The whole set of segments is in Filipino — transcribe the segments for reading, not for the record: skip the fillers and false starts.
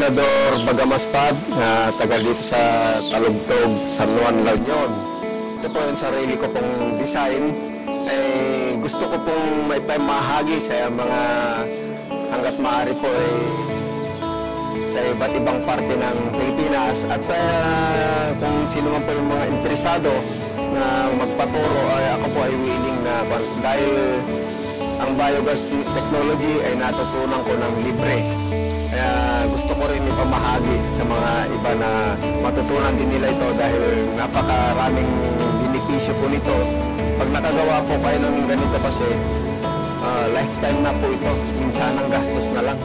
Senador Bagamaspad na taga dito sa Talugtog, San Juan, La Union. Ito po yung sarili ko pong design. Gusto ko pong may pamahagi sa mga hanggat maaari po sa iba't ibang parte ng Pilipinas at sa kung sino man po yung mga interesado na magpaturo ako po ay willing na dahil ang biogas technology ay natutunan ko ng libre. Kaya gusto ko rin ipamahagi sa mga iba na matutunan din nila ito dahil napakaraming benepisyo po nito. Pag nakagawa po kayo ng ganito kasi, lifetime na po ito. Minsan ang gastos na lang.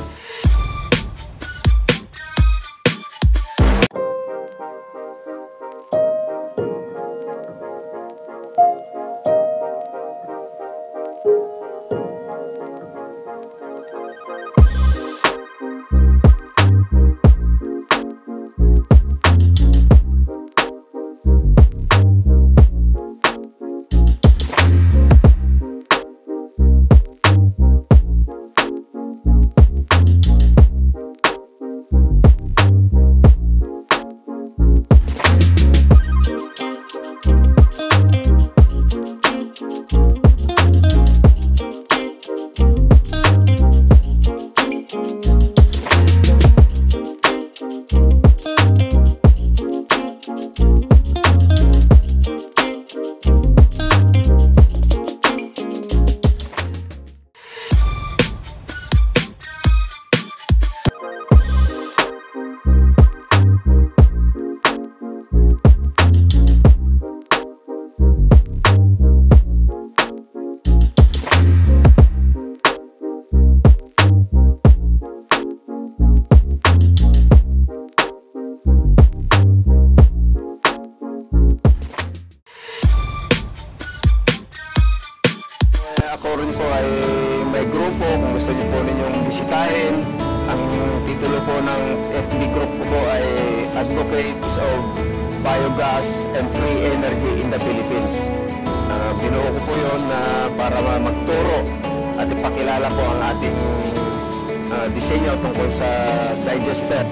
Ako rin po ay may grupo, kung gusto niyo po ninyong bisitahin. Ang titulo po ng FB group ko po ay Advocates of Biogas and Free Energy in the Philippines. Binuo ko po yun para magturo at ipakilala po ang ating disenyo tungkol sa digester.